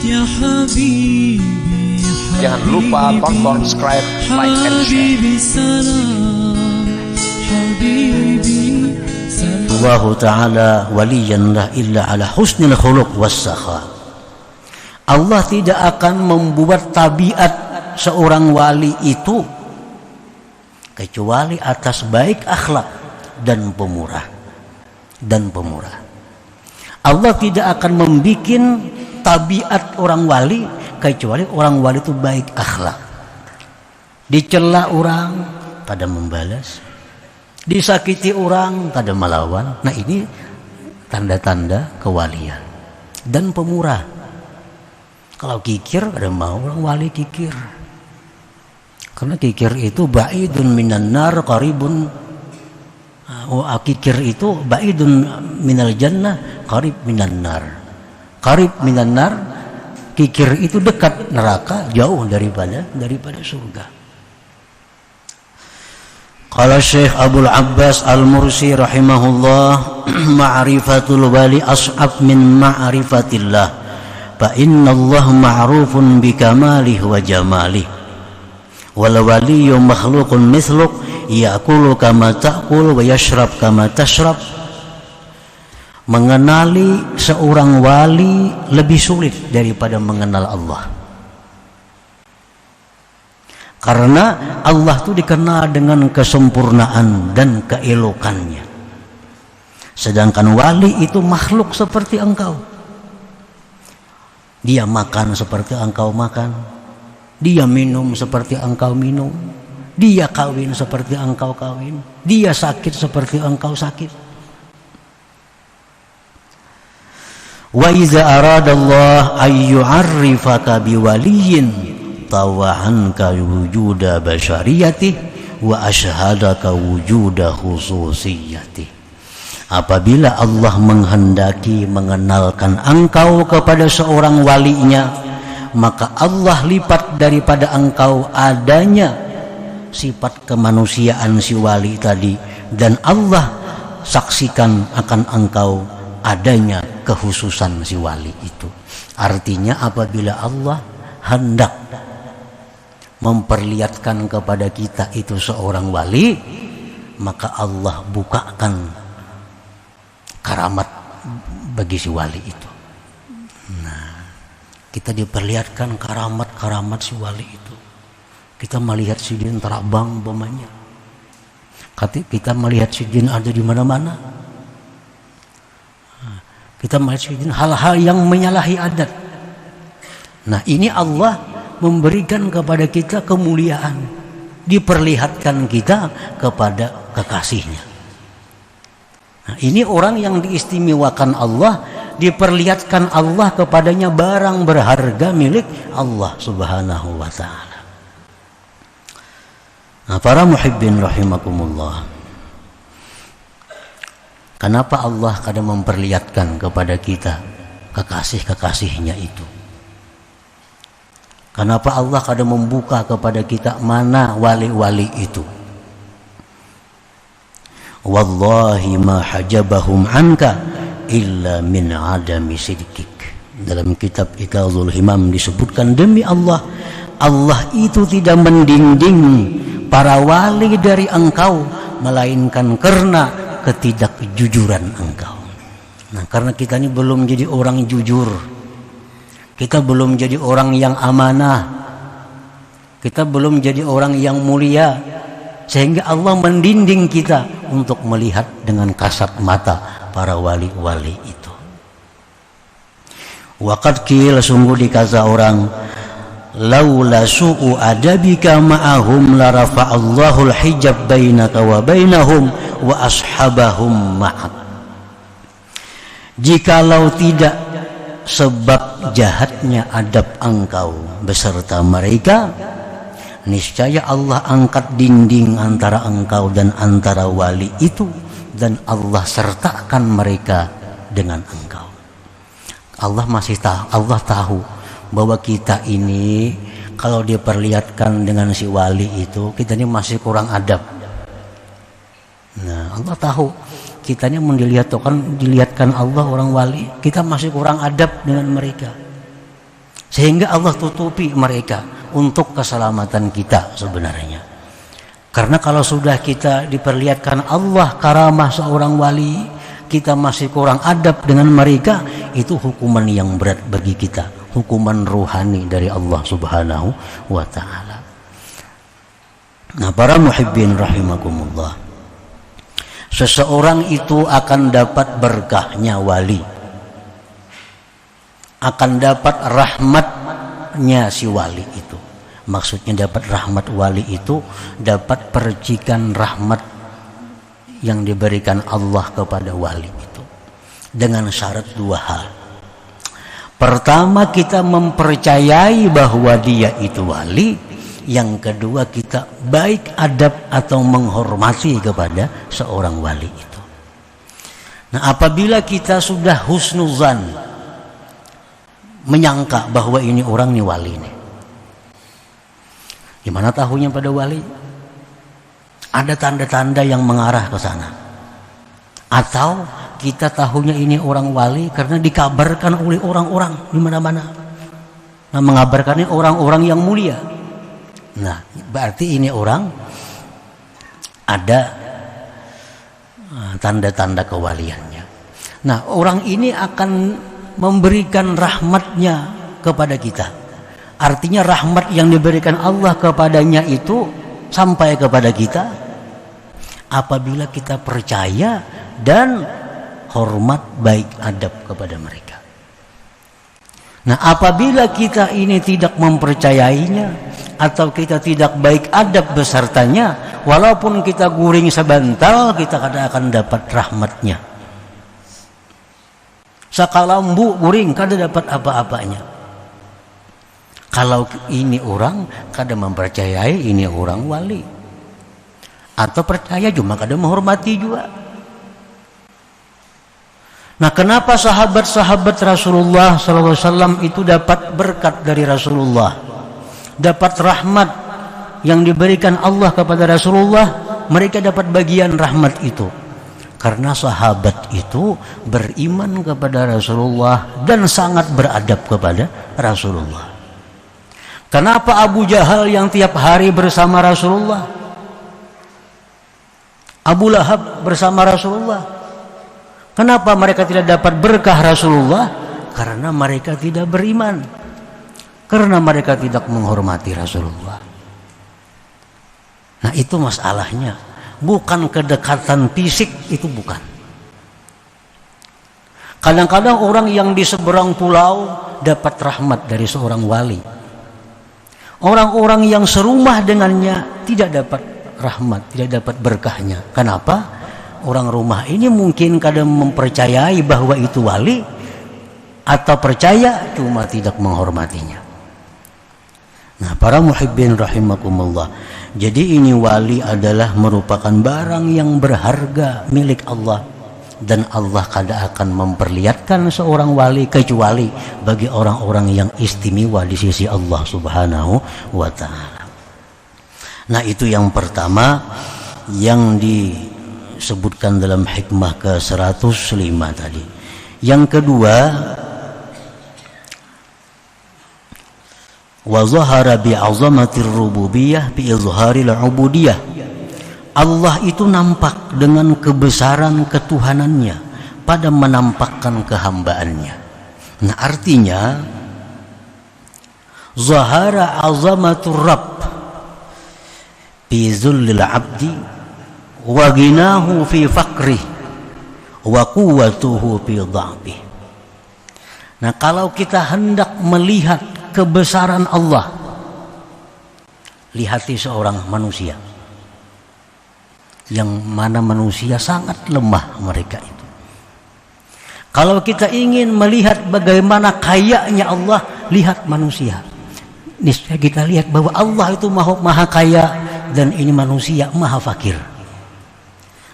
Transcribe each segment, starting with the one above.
يا حبيبي Jangan lupa tonton, subscribe, like, and share. حبيبي سلام حبيبي سلام. Allah Ta'ala waliyan la illa ala husnil khuluq wassakha. Allah tidak akan membuat tabiat seorang wali itu kecuali atas baik akhlak dan pemurah. Allah tidak akan membikin tabiat orang wali kecuali orang wali itu baik akhlak. Dicela orang pada membalas, disakiti orang pada melawan. Nah, ini tanda-tanda kewalian dan pemurah. Kalau kikir, ada mau orang wali kikir. Karena kikir itu ba'idun minan nar qaribun. Kikir itu ba'idun minal jannah qarib minan nar. Qarib minan nar, kikir itu dekat neraka, jauh daripada surga. Qala Syekh Abdul Abbas Al-Mursi rahimahullah, ma'rifatul wali as'ab min ma'rifatillah. Fa inna Allah ma'rufun bi kamalihi wa jamalihi. Wal waliyyu makhluqun mithluk ya'kulu kama ta'kul wa yashrab kama tashrab. Mengenali seorang wali lebih sulit daripada mengenal Allah. Karena Allah itu dikenal dengan kesempurnaan dan keelokannya. Sedangkan wali itu makhluk seperti engkau. Dia makan seperti engkau makan. Dia minum seperti engkau minum. Dia kawin seperti engkau kawin. Dia sakit seperti engkau sakit. Wa iza aradallah ayyu'arrifaka biwaliyin tawa'anka wujuda basyariyatih wa ashhadaka wujuda khususiyatih. Apabila Allah menghendaki mengenalkan engkau kepada seorang walinya, maka Allah lipat daripada engkau adanya sifat kemanusiaan si wali tadi, dan Allah saksikan akan engkau adanya kekhususan si wali itu. Artinya apabila Allah hendak memperlihatkan kepada kita itu seorang wali, maka Allah bukakan karamat bagi si wali itu. Nah, kita diperlihatkan karamat si wali itu. Kita melihat si jin terbang umpamanya. Kita melihat si jin ada di mana-mana. Kita melihat si jin hal-hal yang menyalahi adat. Nah, ini Allah memberikan kepada kita kemuliaan, diperlihatkan kita kepada kekasihnya. Nah, ini orang yang diistimewakan Allah, diperlihatkan Allah kepadanya barang berharga milik Allah Subhanahu wa ta'ala. Nah, para muhibbin rahimakumullah, kenapa Allah kadang memperlihatkan kepada kita kekasih-kekasihnya itu? Kenapa Allah kadang membuka kepada kita mana wali-wali itu? Wallahi ma hajabahum anka illa min adami sidqik. Dalam kitab Iqazul Himam disebutkan, demi Allah, Allah itu tidak mendinding para wali dari engkau melainkan karena ketidakjujuran engkau. Nah, karena kita ini belum jadi orang jujur, kita belum jadi orang yang amanah, kita belum jadi orang yang mulia, sehingga Allah mendinding kita untuk melihat dengan kasat mata para wali-wali itu. Waqad qila, sungguh dikata orang, laula su'u adabika ma'ahum la rafa'allahu al-hijab bainaka wa bainahum wa ashabahum ma'ak. Jikalau tidak sebab jahatnya adab engkau beserta mereka, niscaya Allah angkat dinding antara engkau dan antara wali itu, dan Allah sertakan mereka dengan engkau. Allah tahu bahwa kita ini kalau diperlihatkan dengan si wali itu, kita ini masih kurang adab. Nah, Allah tahu kita ini dilihatkan Allah orang wali, kita masih kurang adab dengan mereka. Sehingga Allah tutupi mereka untuk keselamatan kita sebenarnya. Karena kalau sudah kita diperlihatkan Allah karamah seorang wali, kita masih kurang adab dengan mereka, itu hukuman yang berat bagi kita, hukuman ruhani dari Allah Subhanahu wa ta'ala. Nah, para muhibbin rahimakumullah, seseorang itu akan dapat berkahnya wali, akan dapat rahmatnya si wali itu. Maksudnya dapat rahmat wali itu, dapat percikan rahmat yang diberikan Allah kepada wali itu, dengan syarat dua hal. Pertama, kita mempercayai bahwa dia itu wali. Yang kedua, kita baik adab atau menghormati kepada seorang wali itu. Nah, apabila kita sudah husnuzan, menyangka bahwa ini orang ini wali nih, gimana tahunya pada wali? Ada tanda-tanda yang mengarah ke sana. Atau kita tahunya ini orang wali karena dikabarkan oleh orang-orang di mana-mana. Nah, mengabarkannya orang-orang yang mulia. Nah, berarti ini orang ada tanda-tanda kewaliannya. Nah, orang ini akan memberikan rahmatnya kepada kita. Artinya rahmat yang diberikan Allah kepadanya itu sampai kepada kita apabila kita percaya dan hormat baik adab kepada mereka. Nah, apabila kita ini tidak mempercayainya atau kita tidak baik adab besertanya, walaupun kita guring sebentar, kita kada akan dapat rahmatnya. Sakalambu guring kada dapat apa-apanya. Kalau ini orang kada mempercayai ini orang wali, atau percaya cuma kada menghormati juga. Nah, kenapa sahabat-sahabat Rasulullah SAW itu dapat berkat dari Rasulullah, dapat rahmat yang diberikan Allah kepada Rasulullah, mereka dapat bagian rahmat itu karena sahabat itu beriman kepada Rasulullah dan sangat beradab kepada Rasulullah. Kenapa Abu Jahal yang tiap hari bersama Rasulullah, Abu Lahab bersama Rasulullah, kenapa mereka tidak dapat berkah Rasulullah? Karena mereka tidak beriman, karena mereka tidak menghormati Rasulullah. Nah, itu masalahnya, bukan kedekatan fisik, itu bukan. Kadang-kadang orang yang di seberang pulau dapat rahmat dari seorang wali. Orang-orang yang serumah dengannya tidak dapat rahmat, tidak dapat berkahnya. Kenapa? Orang rumah ini mungkin kadang mempercayai bahwa itu wali, atau percaya cuma tidak menghormatinya. Nah, para muhibbin rahimakumullah, jadi ini wali adalah merupakan barang yang berharga milik Allah, dan Allah kada akan memperlihatkan seorang wali kecuali bagi orang-orang yang istimewa di sisi Allah Subhanahu wa ta'ala. Nah, itu yang pertama yang disebutkan dalam hikmah ke-105 tadi. Yang kedua, wa zahara bi 'azamatir rububiyyah bi izharil 'ubudiyah. Allah itu nampak dengan kebesaran ketuhanannya pada menampakkan kehambaannya. Nah, artinya zahara 'azamatur rabb fi zullil 'abdi wa ghinahu fi faqrih wa quwwatuhu fi dha'fih. Nah, kalau kita hendak melihat kebesaran Allah, lihati seorang manusia yang mana manusia sangat lemah mereka itu. Kalau kita ingin melihat bagaimana kayanya Allah, lihat manusia. Niscaya kita lihat bahwa Allah itu maha kaya dan ini manusia maha fakir.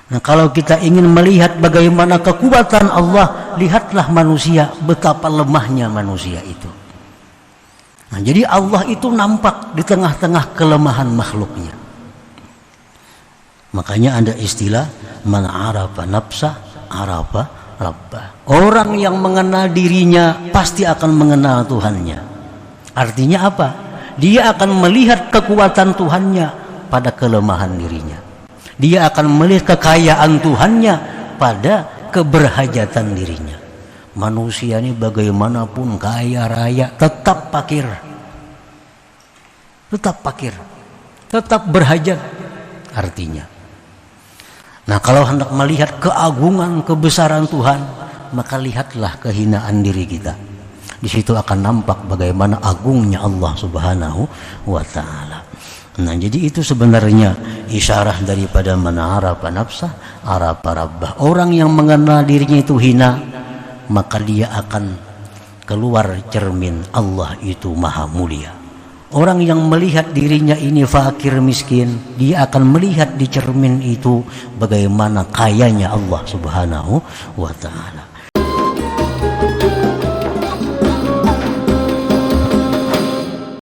Nah, kalau kita ingin melihat bagaimana kekuatan Allah, lihatlah manusia, betapa lemahnya manusia itu. Nah, jadi Allah itu nampak di tengah-tengah kelemahan makhluknya. Makanya ada istilah man arafa nafsah arafa rabbah. Orang yang mengenal dirinya pasti akan mengenal Tuhannya. Artinya apa? Dia akan melihat kekuatan Tuhannya pada kelemahan dirinya. Dia akan melihat kekayaan Tuhannya pada keberhajatan dirinya. Manusia ini bagaimanapun kaya raya tetap fakir. Tetap fakir. Tetap berhajat artinya. Nah, kalau hendak melihat keagungan kebesaran Tuhan, maka lihatlah kehinaan diri kita. Di situ akan nampak bagaimana agungnya Allah Subhanahu wa taala. Nah, jadi itu sebenarnya isyarah daripada man arafa nafsah arafa rabbah. Orang yang mengenal dirinya itu hina, maka dia akan keluar cermin Allah itu maha mulia. Orang yang melihat dirinya ini fakir miskin, dia akan melihat di cermin itu bagaimana kayanya Allah Subhanahu wa taala.